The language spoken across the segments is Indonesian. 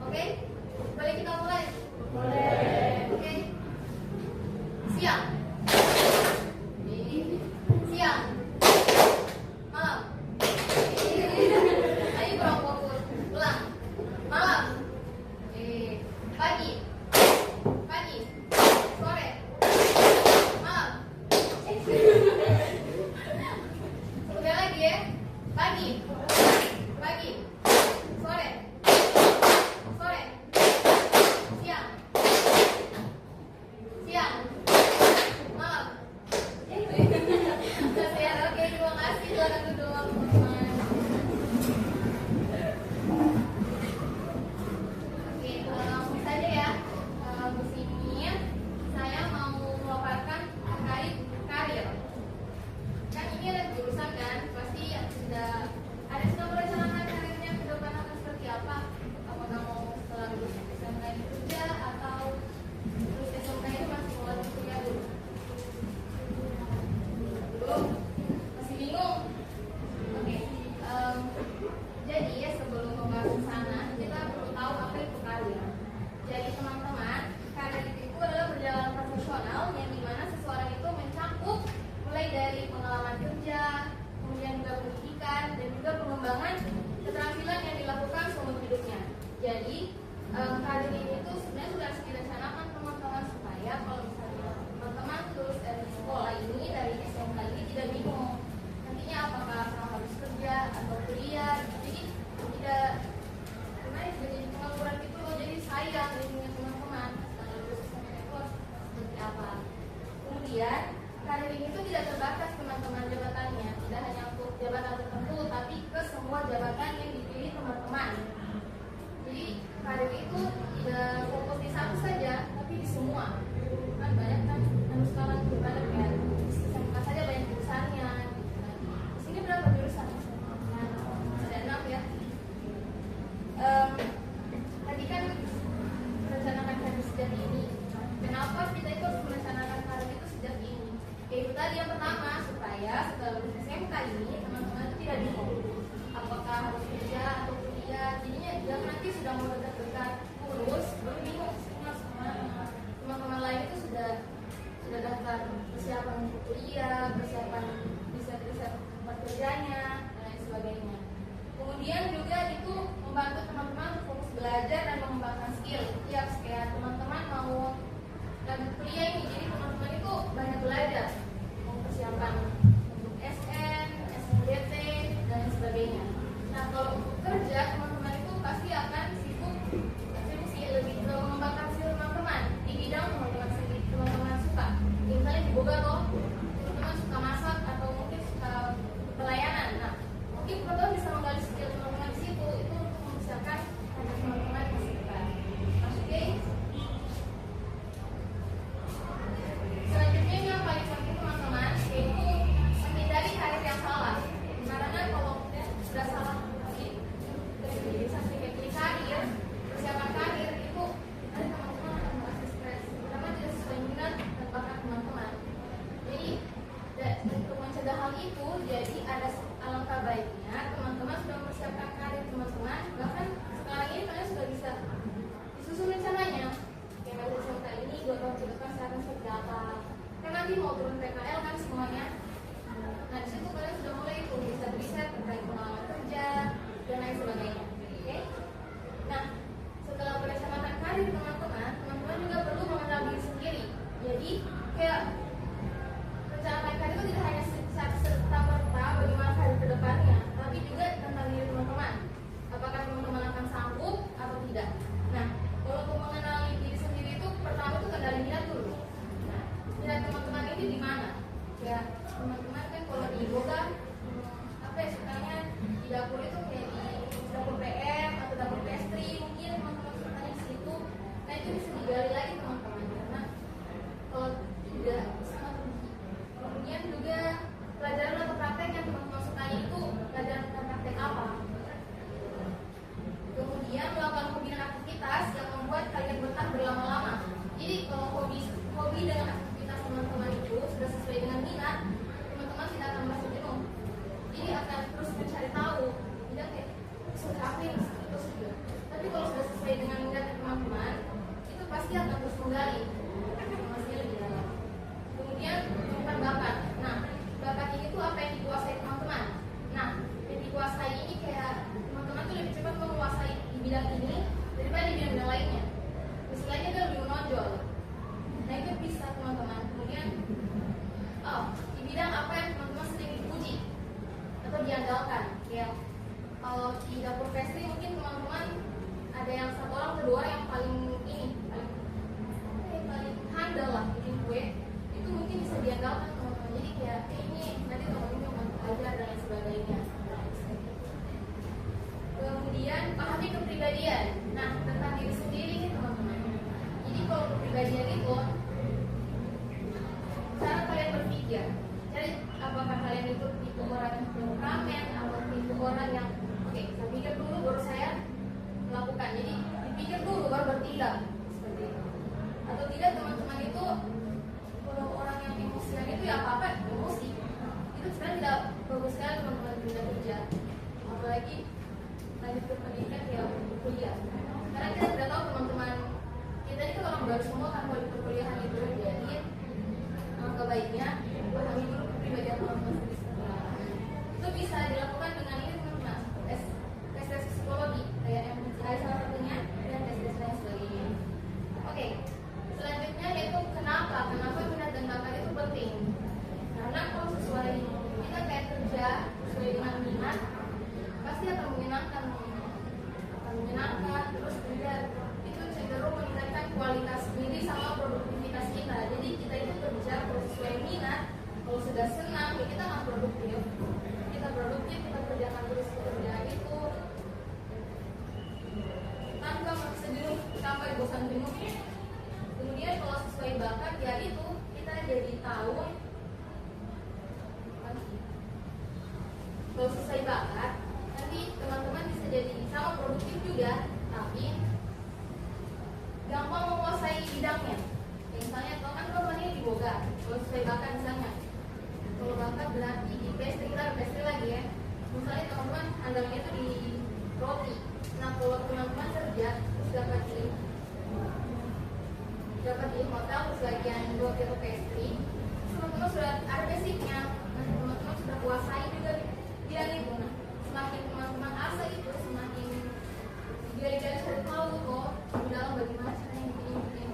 Oke? Boleh kita mulai? Boleh. Oke. Siang. Siang. Malam. Ayo kurang fokus. Ulang. Malam. Pagi. Pagi. Sore. Malam. Udah lagi ya. Pagi. Pagi. Sore. Sore. Siang. Siang. Malam. Selesai. Oke, terima kasih. Silakan duduk, teman-teman. Oke, langsung saja ya. Di sini saya mau memaparkan terkait karir. Kan ini ada jurusan kan, pasti sudah merencanakan karirnya ke depan akan seperti apa? Apakah mau setelah lulus SMK ini kerja atau lulus SMK itu masih mau lanjut kuliah dulu? Belum? Masih bingung? Oke. Jadi ya sebelum membahas ke sana, kita perlu tahu apa itu karir. Jadi teman-teman, karir itu adalah perjalanan profesional yang dimana seseorang itu mencakup mulai dari pengalaman kerja, kemudian juga pendidikan dan juga pengembangan keterampilan yang dilakukan seumur hidupnya. Jadi karir ini tuh sebenarnya sudah direncanakan teman-teman supaya kalau misalnya teman-teman lulus dari sekolah ini, dari SMK ini tidak bingung nantinya apakah harus kerja atau kuliah. Jadi tidak sebenarnya juga jadi pengangguran gitu loh. Jadi sayang lingkungan teman-teman setelah lulus SMK itu harus seperti apa. Kemudian karir ini tuh tidak terbatas teman-teman jabatannya, tidak hanya untuk jabatan tertentu, tapi ke semua jabatan yang dipilih teman-teman. Jadi karir itu tidak fokus di satu saja, tapi di semua. Kan banyak kan sekarang juga banyak ya. SMK saja banyak jurusannya. Di sini berapa jurusan? Ada 6 ya. Tadi kan merencanakan karir sejak ini. Kenapa kita itu harus merencanakan karir itu sejak ini? Yaitu tadi yang pertama, supaya setelah lulus SMK ini teman-teman itu tidak bingung apakah harus kerja atau kuliah. Jadinya jangan nanti sudah mau dekat-dekat lulus baru bingung harus kemana. Teman-teman lain itu sudah daftar persiapan untuk kuliah, persiapan riset-riset tempat kerjanya dan lain sebagainya. Kemudian juga itu membantu teman-teman fokus belajar dan mengembangkan skill. Ya, kayak teman-teman mau lanjut kuliah ini, jadi teman-teman itu banyak belajar, mau persiapan untuk SN, SNBT dan lain sebagainya. Nah, kalau untuk kerja teman-teman itu pasti akan sibuk sih lebih mengembangkan skill teman-teman di bidang teman-teman suka. Misalnya di Boga loh, teman-teman suka masak atau mungkin suka pelayanan. Nah, mungkin teman-teman bisa menggali skill teman-teman di situ itu untuk mempersiapkan karir teman-teman di masa depan. Oke? di dapur pastry mungkin teman-teman ada yang satu orang atau dua orang yang paling paling handal lah bikin kue, itu mungkin bisa diandalkan teman-teman. Jadi kayak ini nanti teman-teman mau belajar dan lain sebagainya. Kemudian pahami kepribadian. Nah, tentang diri sendiri nih teman-teman. Jadi kalau kepribadian itu cara kalian berpikir. Jadi apakah kalian itu tipe orang yang temperamen atau tipe orang yang saya pikir dulu baru saya melakukan. Jadi dipikir dulu baru bertindak seperti itu. Atau tidak teman-teman itu kalau orang yang emosian itu ya apa-apa emosi. Itu sebenarnya tidak bagus sekali teman-teman di dunia kerja. Apalagi lanjut ke pendidikan ya kuliah. Karena kita tidak tahu teman-teman kita ini kan orang baru semua kan kalau di perkuliahan itu. Jadi langkah baiknya pahami dulu kepribadian teman-teman sendiri. Itu bisa dilakukan dengan ini teman-teman, tes psikologi kayak MBTI salah satunya dan tes lain sebagainya. Oke, selanjutnya yaitu kenapa minat dan bakat itu penting. Karena kalau sesuai kita kayak kerja sesuai dengan minat pasti akan menyenangkan, terus juga itu cenderung meningkatkan kualitas diri sama produktivitas kita. Jadi kita itu kerja kalau sesuai minat, kalau sudah senang ya kita akan produktif, kita kerjakan terus pekerjaan itu tanpa merasa jenuh sampai bosan jenuh. Kemudian kalau sesuai bakat ya itu kita jadi tahu. Kalau sesuai bakat nanti teman-teman bisa jadi sama produktif juga, tapi gampang menguasai bidangnya. Misalnya kalau kan korbannya di boga, kalau sesuai bakat misalnya, kalau bakat berarti di pastry, kita pastry lagi ya. Misalnya teman-teman andalnya itu di roti. Nah kalau teman-teman kerja terus dapat di hotel terus bagian roti atau pastry, teman-teman sudah ada basicnya, teman-teman sudah kuasai juga bidang itu. Nah semakin teman-teman asal itu semakin dia sudah tahu kok di dalam bagaimana caranya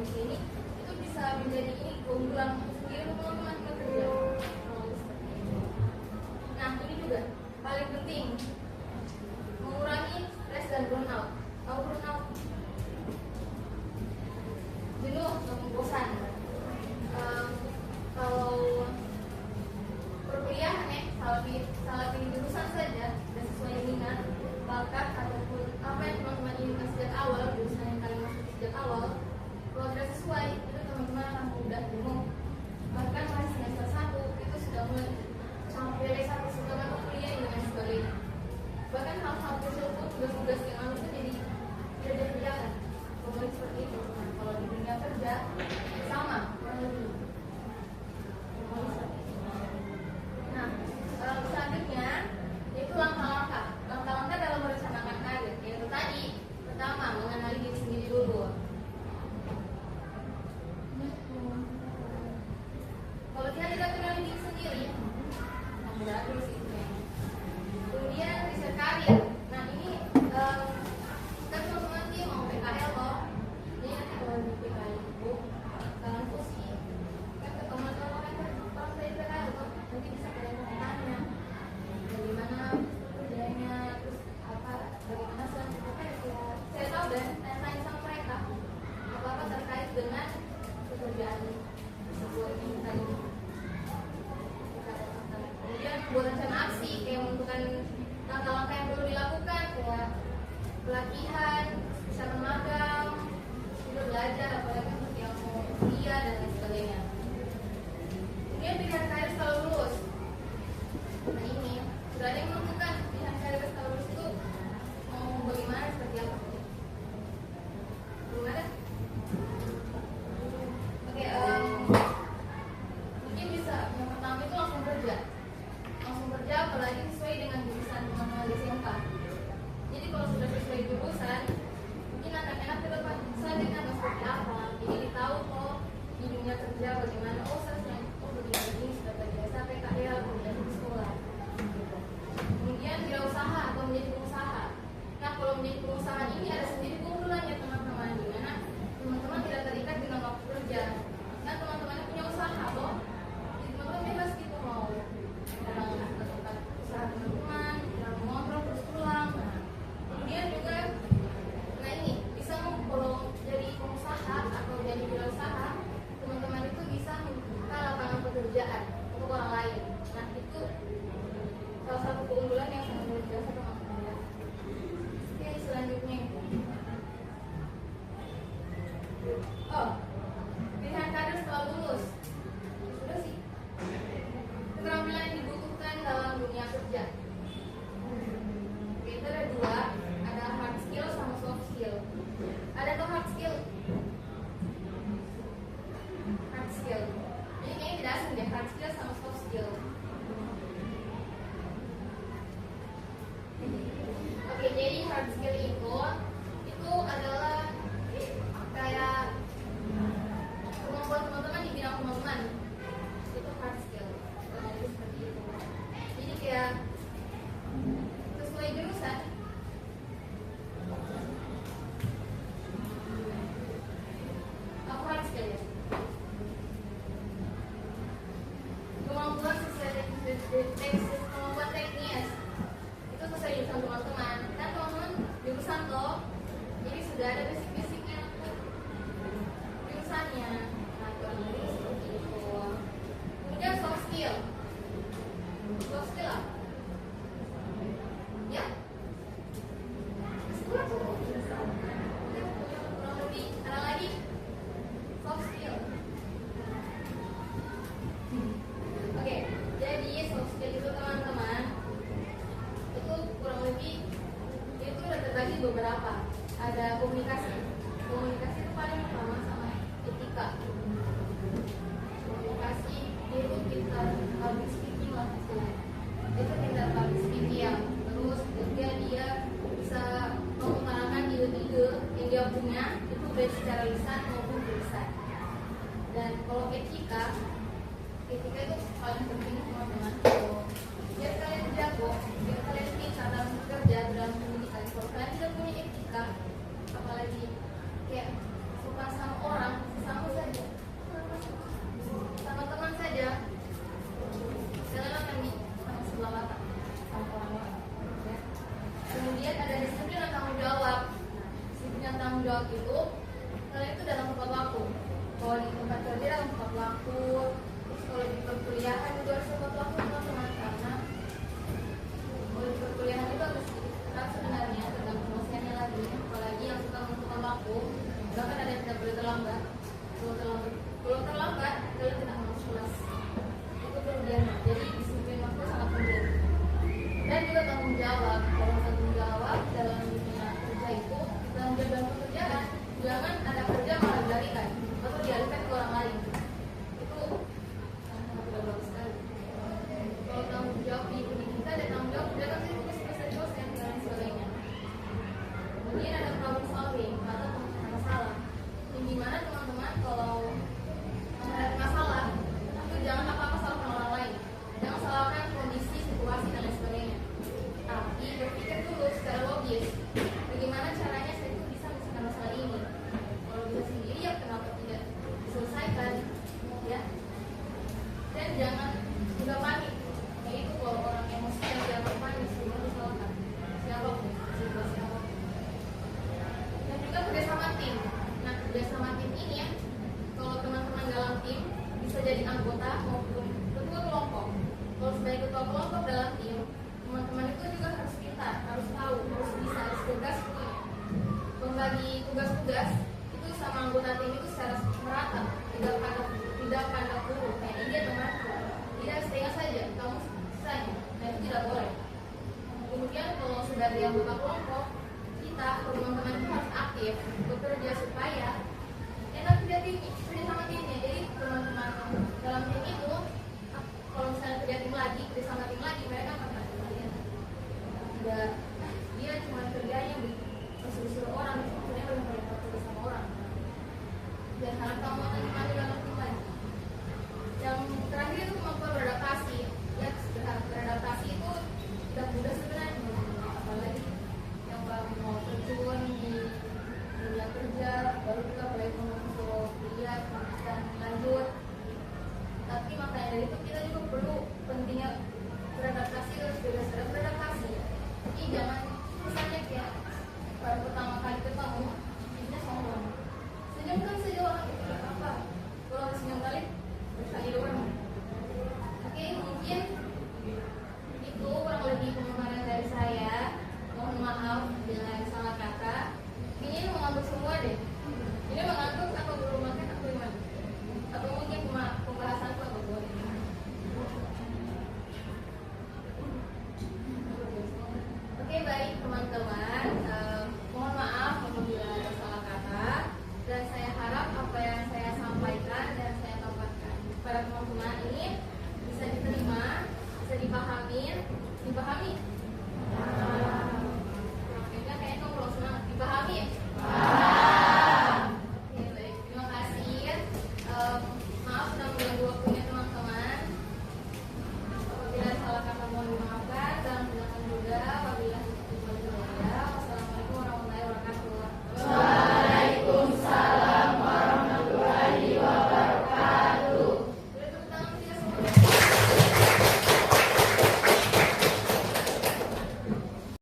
begini itu bisa menjadi ini keunggulan sendiri untuk teman-teman bekerja. Nah ini juga paling penting mengurangi stres dan burnout. Tahu burnout? Jenuh atau bosan. Kalau perkuliahan salah pilih jurusan saja dan sesuai minat, bakat ataupun apa yang teman-teman inginkan sejak awal, jurusan yang kalian masuk sejak awal, kalau tidak sesuai itu teman-teman akan mudah jenuh. Bahkan masih semester 1 itu sudah mulai sampai D1 sudah mata kuliah dan sebagainya. Bahkan hal-hal kecil pun tugas-tugas yang harus itu jadi tidak dikerjakan. Kemudian seperti itu. Nah, kalau di dunia kerja sama kurang lebih. Nah, selanjutnya yaitu langkah-langkah dalam merencanakan karir. Yaitu tadi pertama mengenali diri sendiri dulu. Kalau kita tidak kenal diri sendiri, mudah terus itu. Kemudian riset karir. Nah ini kan teman-teman nanti mau PKL loh. Jadi nanti kalau di PKL itu kalian posisi kan ketemu orang dari PKL tuh nanti bisa kalian tanya bagaimana kerjanya, terus bagaimana selanjutnya ya. Saya tahu dan tanya sama mereka apa terkait dengan pekerjaan sebuah ini tadi. Kemudian buat rencana aksi kayak menentukan langkah-langkah yang perlu dilakukan kayak pelatihan, bisa magang, juga belajar apalagi untuk yang mau kuliah dan lain sebagainya. Kemudian pilihan karir setelah lulus. Nah ini sudah ada yang menentukan pilihan karir setelah lulus itu mau bagaimana seperti apa? Belum ada? Oke, mungkin bisa yang pertama itu langsung kerja apalagi sesuai dengan jurusan teman-teman di SMK. Jadi kalau sudah sesuai jurusan mungkin akan enak ke depan selanjutnya akan seperti apa. Jadi tahu kok di dunia kerja bagaimana, begini sudah terbiasa PKL kemudian di sekolah gitu. Kemudian wirausaha atau menjadi pengusaha. Nah kalau menjadi pengusaha ini ada sendiri keunggulannya teman-teman, di mana teman-teman tidak terikat dengan waktu kerja. Nah teman-teman punya usaha loh, jadi teman-teman bebas gitu mau usaha teman-teman, mengontrol terus pulang. Nah sudah ada basic-basicnya jurusannya. Nah, kurang lebih seperti itu. Kemudian soft skill. Soft skill apa? Ya? Kurang lebih ada lagi soft skill. Oke, jadi soft skill itu teman-teman itu kurang lebih itu udah terbagi beberapa. Ada komunikasi. Komunikasi itu paling utama sama etika. Komunikasi itu kita public speaking lah istilahnya. Itu kita public speaking. Terus ketika dia bisa mengutarakan ide-ide yang dia punya itu baik secara lisan maupun tulisan. Dan kalau etika itu paling penting teman-teman. Biar kalian jago, biar kalian pintar dalam bekerja, dalam pendidikan. Kalau kalian tidak punya etika, apalagi kayak suka sama orang, sama saja, sama teman saja, kalian akan sama sebelah mata sama orang-orang. Ya. Kemudian ada disiplin dan tanggung jawab. Disiplin dan tanggung jawab itu kalian itu dalam tepat waktu. Kalau di tempat kerja dalam tepat waktu, terus kalau di perkuliahan juga harus tepat waktu teman-teman, karena kalau di perkuliahan itu harus tetap sebenarnya tergantung dosennya lagi. Apalagi yang suka menentukan waktu, bahkan ada yang tidak boleh terlambat. Kalau terlambat, kalian tidak masuk kelas. Itu kerugian. Jadi disiplin waktu sangat penting. Dan juga tanggung jawab. Kalau tanggung jawab dalam dunia kerja itu tanggung jawab dalam pekerjaan. Jangan ada kerja malah dialihkan atau dialihkan ke orang lain. Itu sangat tidak bagus sekali. Kalau tanggung jawab di pendidikan dan tanggung jawab juga kan itu tugas dari dosen dan lain sebagainya. Kemudian ada problem solving atau pemecahkan masalah. Yang dimana teman-teman kalau